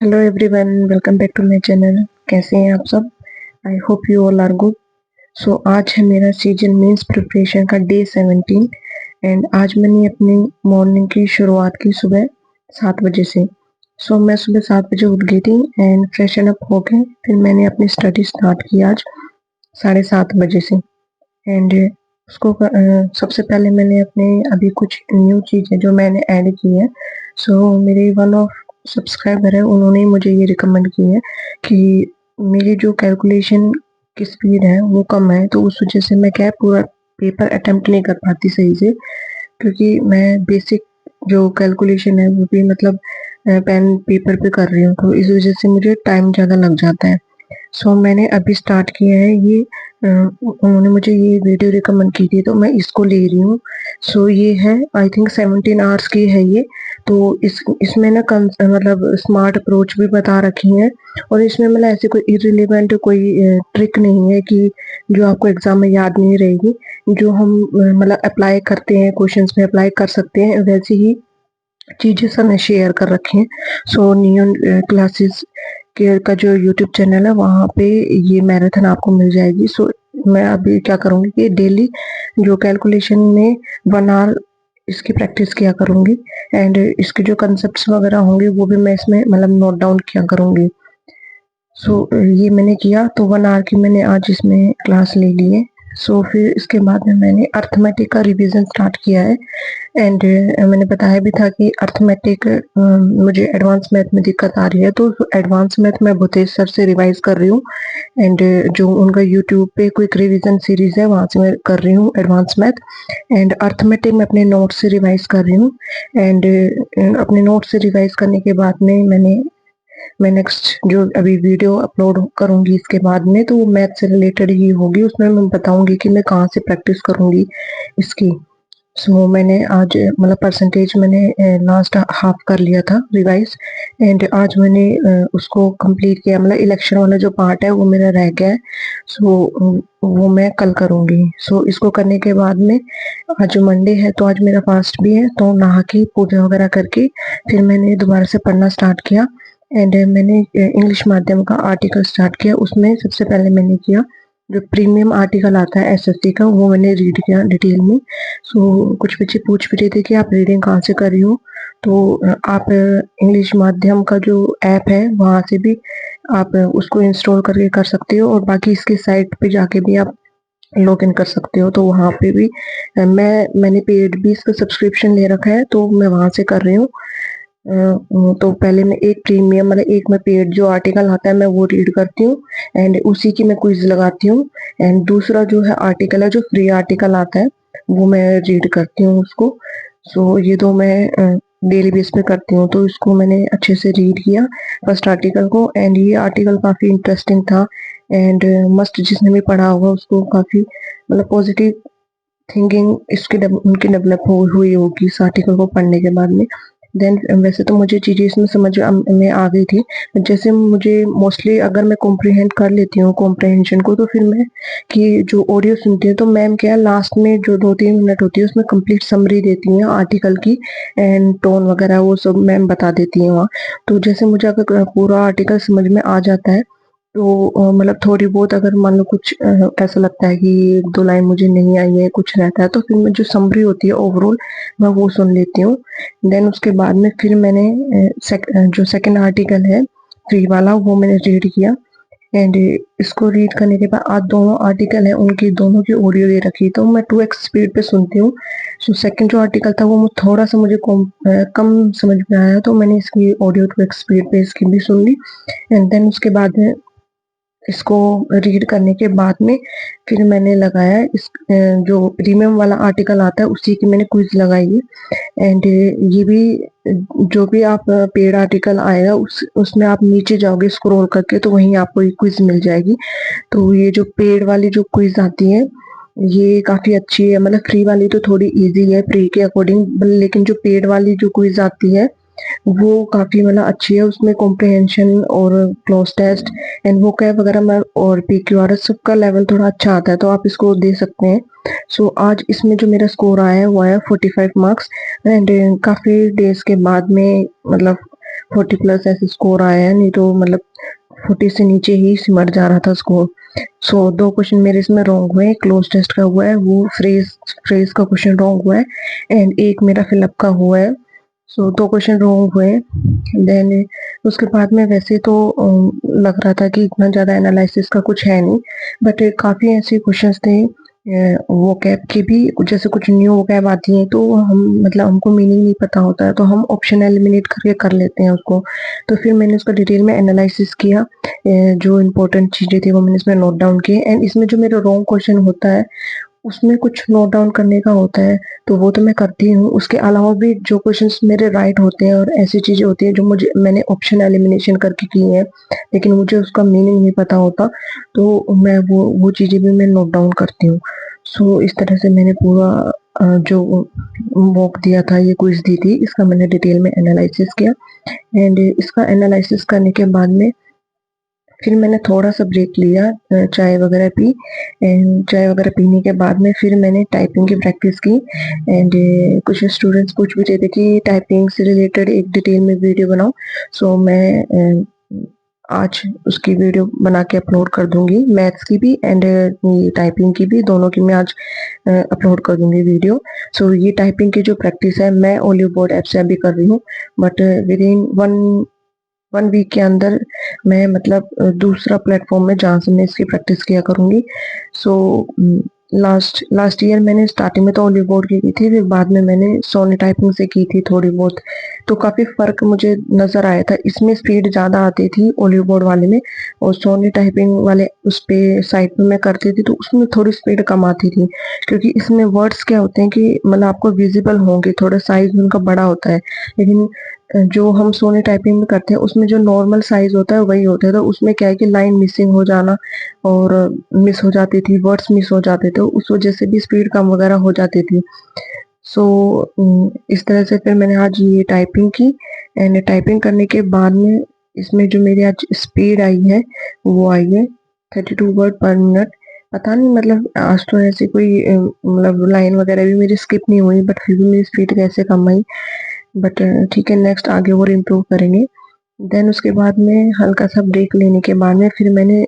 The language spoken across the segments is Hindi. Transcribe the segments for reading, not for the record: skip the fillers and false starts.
Hello everyone, welcome back to my channel. कैसे हैं आप सब? I hope you all are good. So आज है मेरा सीजन मींस प्रिपरेशन का डे 17 एंड आज मैंने अपनी मॉर्निंग की शुरुआत की सुबह 7 बजे से। मैं सुबह 7 बजे उठ गई थी एंड फ्रेशन अप हो के फिर मैंने अपनी स्टडी स्टार्ट की आज 7:30 बजे से। एंड सबसे पहले मैंने अपने अभी कुछ न्यू चीज़ें जो मैंने ऐड की है। मेरे वन ऑफ सब्सक्राइबर है, उन्होंने मुझे ये रिकमेंड की है कि मेरी जो कैलकुलेशन की स्पीड है वो कम है, तो उस वजह से मैं क्या है पूरा पेपर अटेम्प्ट नहीं कर पाती सही से, क्योंकि मैं बेसिक जो कैलकुलेशन है वो भी मतलब पेन पेपर पे कर रही हूँ, तो इस वजह से मुझे टाइम ज़्यादा लग जाता है। मैंने अभी स्टार्ट किया है ये। उन्होंने मुझे ये वीडियो रिकमेंड की थी तो मैं इसको ले रही हूँ। ये है आई थिंक 17 आवर्स की है ये। तो इसमें ना मतलब स्मार्ट अप्रोच भी बता रखी है, और इसमें मतलब ऐसे कोई इरिलेवेंट कोई ट्रिक नहीं है कि जो आपको एग्जाम में याद नहीं रहेगी। जो हम मतलब अप्लाई करते हैं, क्वेश्चंस में अप्लाई कर सकते हैं, वैसे ही चीजें सब ने शेयर कर रखे हैं। नियन क्लासेस के का जो यूट्यूब चैनल है वहाँ पे ये मैराथन आपको मिल जाएगी। मैं अभी क्या करूँगी कि डेली जो कैलकुलेशन में 1 आवर इसकी प्रैक्टिस किया करूँगी, एंड इसके जो कंसेप्ट्स वगैरह होंगे वो भी मैं इसमें मतलब नोट डाउन किया करूँगी। ये मैंने किया, तो 1 आवर की मैंने आज इसमें क्लास ले ली है। फिर इसके बाद में मैंने अर्थमेटिक का रिवीजन स्टार्ट किया है। एंड मैंने बताया भी था कि अर्थमेटिक मुझे एडवांस मैथ में दिक्कत आ रही है, तो एडवांस मैथ मैं भूतेश सर से रिवाइज कर रही हूँ। एंड जो उनका यूट्यूब पे क्विक रिवीजन सीरीज है वहाँ से मैं कर रही हूँ एडवांस मैथ। एंड अर्थमेटिक मैं अपने नोट से रिवाइज कर रही हूँ। एंड अपने नोट से रिवाइज करने के बाद में मैं नेक्स्ट जो अभी वीडियो अपलोड करूंगी इसके बाद में, तो वो मैथ से रिलेटेड ही होगी। उसमें मैं बताऊंगी कि मैं कहाँ से प्रैक्टिस करूंगी इसकी। मैंने आज मतलब परसेंटेज मैंने लास्ट हाफ कर लिया था रिवाइज, एंड आज मैंने उसको कंप्लीट किया। मतलब इलेक्शन वाला जो पार्ट है वो मेरा रह गया है। वो मैं कल करूंगी। इसको करने के बाद में आज मंडे है तो आज मेरा फास्ट भी है, तो नहा के पूजा वगैरह करके फिर मैंने दोबारा से पढ़ना स्टार्ट किया। एंड मैंने इंग्लिश माध्यम का आर्टिकल स्टार्ट किया। उसमें सबसे पहले मैंने किया जो प्रीमियम आर्टिकल आता है एसएससी का, वो मैंने रीड किया डिटेल में। कुछ बच्चे पूछ भी रहे थे कि आप रीडिंग कहाँ से कर रही हो, तो आप इंग्लिश माध्यम का जो ऐप है वहाँ से भी आप उसको इंस्टॉल करके कर सकते हो, और बाकी इसके साइट पे जाके भी आप लॉग इन कर सकते हो। तो वहाँ पे भी मैंने पेड भी इसका सब्सक्रिप्शन ले रखा है, तो मैं वहाँ से कर रही हूँ। तो पहले मैं एक प्रीमियम मतलब एक मैं पेड जो आर्टिकल आता है मैं वो रीड करती हूँ, एंड उसी की मैं क्विज लगाती हूँ। एंड दूसरा जो है आर्टिकल है, जो फ्री आर्टिकल आता है वो मैं रीड करती हूँ उसको। ये दो मैं डेली बेस पे करती हूँ। तो इसको मैंने अच्छे से रीड किया फर्स्ट आर्टिकल को, एंड ये आर्टिकल काफी इंटरेस्टिंग था। एंड मस्ट जिसने भी पढ़ा होगा उसको काफी मतलब पॉजिटिव थिंकिंग उनकी डेवलप हुई होगी इस आर्टिकल को पढ़ने के बाद में। देन वैसे तो मुझे चीजें इसमें समझ में आ गई थी। जैसे मुझे मोस्टली अगर मैं कॉम्प्रिहेंड कर लेती हूँ कॉम्प्रहेंशन को, तो फिर मैं कि जो ऑडियो सुनती हूँ तो मैम क्या लास्ट में जो 2-3 मिनट होती है उसमें कंप्लीट समरी देती हैं आर्टिकल की, एंड टोन वगैरह वो सब मैम बता देती हैं वहाँ। तो जैसे मुझे अगर पूरा आर्टिकल समझ में आ जाता है, तो मतलब थोड़ी बहुत अगर मान लो कुछ ऐसा लगता है कि 1-2 लाइन मुझे नहीं आई है, कुछ रहता है, तो फिर मैं जो समरी होती है ओवरऑल मैं वो सुन लेती हूँ। देन उसके बाद में फिर मैंने जो सेकंड आर्टिकल है फ्री वाला वो मैंने रीड किया। एंड इसको रीड करने के बाद आज दोनों आर्टिकल है उनकी दोनों की ऑडियो दे रखी, तो मैं 2x स्पीड पे सुनती हूँ। सेकंड जो आर्टिकल था वो थोड़ा सा मुझे कम समझ में आया, तो मैंने इसकी ऑडियो 2x स्पीड पे इसकी भी सुन ली। एंड देन उसके बाद में इसको रीड करने के बाद में फिर मैंने लगाया जो प्रीमियम वाला आर्टिकल आता है उसी की मैंने क्विज लगाई है। एंड ये भी जो भी आप पेड आर्टिकल आएगा उसमें आप नीचे जाओगे स्क्रॉल करके, तो वहीं आपको ये क्विज मिल जाएगी। तो ये जो पेड वाली जो क्विज आती है ये काफी अच्छी है। मतलब फ्री वाली तो थोड़ी इजी है फ्री के अकॉर्डिंग, लेकिन जो पेड वाली जो क्विज आती है वो काफी मतलब अच्छी है। उसमें कॉम्प्रहेंशन और क्लोज टेस्ट एंड वोकैब वगैरह में और पीक्यूआरएस सबका लेवल थोड़ा अच्छा आता है, तो आप इसको दे सकते हैं। आज इसमें जो मेरा स्कोर आया है वो है 45 मार्क्स। एंड काफी डेज के बाद में मतलब 40+ ऐसे स्कोर आया है, नहीं तो मतलब 40 से नीचे ही सिमट जा रहा था स्कोर। सो 2 क्वेश्चन मेरे इसमें रॉन्ग हुए, क्लोज टेस्ट का हुआ है, वो फ्रेज फ्रेज का क्वेश्चन रॉन्ग हुआ है, एंड एक मेरा फिलअप का हुआ है। सो 2 क्वेश्चन रॉन्ग हुए। देन उसके बाद में वैसे तो लग रहा था कि इतना ज़्यादा एनालिसिस का कुछ है नहीं, बट काफ़ी ऐसे क्वेश्चंस थे वोकैब के भी, जैसे कुछ न्यू वोकैब आती है तो हम मतलब हमको मीनिंग नहीं पता होता है तो हम ऑप्शन एलिमिनेट करके कर लेते हैं उसको। तो फिर मैंने उसका डिटेल में एनालिसिस किया, जो इम्पोर्टेंट चीज़ें थी वो मैंने इसमें नोट डाउन की, एंड इसमें जो मेरा रॉन्ग क्वेश्चन होता है उसमें कुछ नोट डाउन करने का होता है, तो वो तो मैं करती हूँ। उसके अलावा भी जो क्वेश्चंस मेरे राइट होते हैं और ऐसी चीज़ें होती हैं जो मुझे मैंने ऑप्शन एलिमिनेशन करके की है, लेकिन मुझे उसका मीनिंग नहीं पता होता, तो मैं वो चीज़ें भी मैं नोट डाउन करती हूँ। सो इस तरह से मैंने पूरा जो मॉक दिया था, ये क्विज़ दी थी, इसका मैंने डिटेल में एनालिसिस किया, एंड इसका एनालिसिस करने के बाद में फिर मैंने थोड़ा-सा ब्रेक लिया, चाय वगैरह पी, एंड चाय वगैरह पीने के बाद में फिर मैंने टाइपिंग की प्रैक्टिस की, एंड कुछ स्टूडेंट्स पूछ भी रहे थे कि टाइपिंग से रिलेटेड एक डिटेल में वीडियो बनाओ। सो मैं आज उसकी वीडियो बना के अपलोड कर दूँगी, मैथ्स की भी एंड ये टाइपिंग की भी, दोनों की मैं आज अपलोड कर दूँगी वीडियो। सो ये टाइपिंग की जो प्रैक्टिस है मैं ओलिव बोर्ड ऐप से अभी कर रही हूँ, बट विदिन 1 वीक के अंदर मैं मतलब दूसरा प्लेटफॉर्म में जहाँ से मैं इसकी प्रैक्टिस किया करूँगी। सो लास्ट लास्ट ईयर मैंने स्टार्टिंग में तो ओलिव बोर्ड की थी, फिर बाद में मैंने सोनी टाइपिंग से की थी थोड़ी बहुत, तो काफ़ी फ़र्क मुझे नज़र आया था। इसमें स्पीड ज़्यादा आती थी ओलिव बोर्ड वाले में, और सोनी टाइपिंग वाले उस पे साइट पे मैं करती थी तो उसमें थोड़ी स्पीड कम आती थी, क्योंकि इसमें वर्ड्स क्या होते हैं कि मतलब आपको विजिबल होंगे, थोड़ा साइज़ उनका बड़ा होता है, लेकिन जो हम सोनी टाइपिंग में करते हैं उसमें जो नॉर्मल साइज़ होता है वही होता है, तो उसमें क्या है कि लाइन मिसिंग हो जाना और मिस हो जाती थी, वर्ड्स मिस हो जाते थे, उस वजह से भी स्पीड कम वगैरह हो जाती थी। सो इस तरह से फिर मैंने आज ये टाइपिंग की, एंड टाइपिंग करने के बाद में इसमें जो मेरी आज स्पीड आई है वो आई है 32 वर्ड पर मिनट। पता नहीं मतलब आज तो ऐसी कोई मतलब लाइन वगैरह भी मेरी स्किप नहीं हुई, बट फिर भी मेरी स्पीड कैसे कम आई, बट ठीक है, नेक्स्ट आगे और इम्प्रूव करेंगे। देन उसके बाद में हल्का सा ब्रेक लेने के बाद में फिर मैंने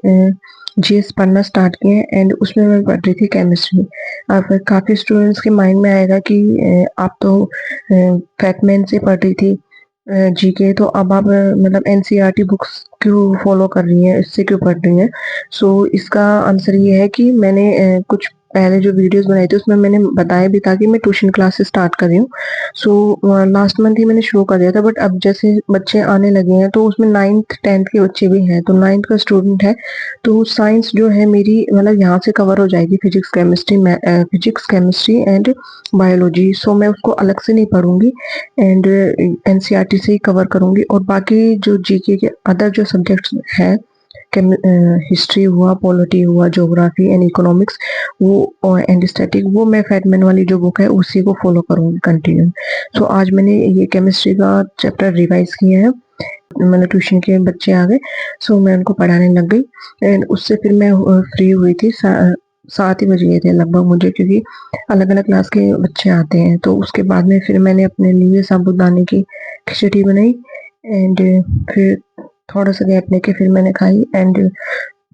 जीएस पढ़ना स्टार्ट किया, एंड उसमें मैं पढ़ रही थी केमिस्ट्री। अब काफ़ी स्टूडेंट्स के माइंड में आएगा कि आप तो फैक्टमैन से पढ़ रही थी जीके, तो अब आप मतलब एनसीईआरटी बुक्स क्यों फॉलो कर रही हैं, इससे क्यों पढ़ रही हैं? सो इसका आंसर ये है कि मैंने कुछ पहले जो वीडियोस बनाई थी उसमें मैंने बताया भी था कि मैं ट्यूशन क्लासेस स्टार्ट कर रही हूँ। सो लास्ट मंथ ही मैंने शुरू कर दिया था, बट अब जैसे बच्चे आने लगे हैं तो उसमें 9th-10th के बच्चे भी हैं, तो 9th का स्टूडेंट है, तो साइंस जो है मेरी मतलब यहाँ से कवर हो जाएगी, फिजिक्स केमिस्ट्री एंड बायोलॉजी। सो मैं उसको अलग से नहीं पढ़ूंगी, एंड एनसीईआरटी से ही कवर करूंगी, और बाकी जो जीके के अदर जो सब्जेक्ट्स हैं, हिस्ट्री हुआ, पॉलिटी हुआ, ज्योग्राफी एंड इकोनॉमिक्स, वो एंड स्टैटिक, वो मैं फैटमैन वाली जो बुक है उसी को फॉलो करूँगी कंटिन्यू। सो आज मैंने ये केमिस्ट्री का चैप्टर रिवाइज किया है, मतलब ट्यूशन के बच्चे आ गए, सो मैं उनको पढ़ाने लग गई, एंड उससे फिर मैं फ्री हुई थी 7 ही बज गए थे लगभग मुझे, क्योंकि अलग अलग क्लास के बच्चे आते हैं। तो उसके बाद में फिर मैंने अपने लिए साबूदाने की खिचड़ी बनाई, एंड फिर थोड़ा सा गैप लेके फिर मैंने खाई, एंड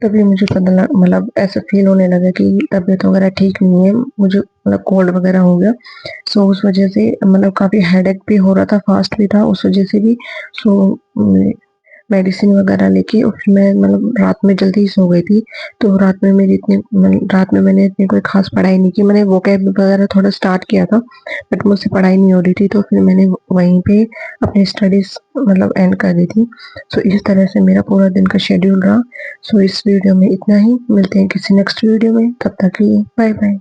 तभी मुझे पता मतलब ऐसा फील होने लगा कि तबीयत वगैरह ठीक नहीं है, मुझे मतलब कोल्ड वगैरह हो गया। सो उस वजह से मतलब काफ़ी हेडेक भी हो रहा था, फास्ट भी था उस वजह से भी। सो मेडिसिन वगैरह लेके और फिर मैं मतलब रात में जल्दी ही सो गई थी, तो रात में मेरी इतनी रात में मैंने इतनी कोई खास पढ़ाई नहीं की, मैंने वोकैब वगैरह थोड़ा स्टार्ट किया था, बट मुझसे पढ़ाई नहीं हो रही थी, तो फिर मैंने वहीं पे अपनी स्टडीज मतलब एंड कर दी थी। सो इस तरह से मेरा पूरा दिन का शेड्यूल रहा। सो इस वीडियो में इतना ही, मिलते हैं किसी नेक्स्ट वीडियो में, तब तक के लिए बाय बाय।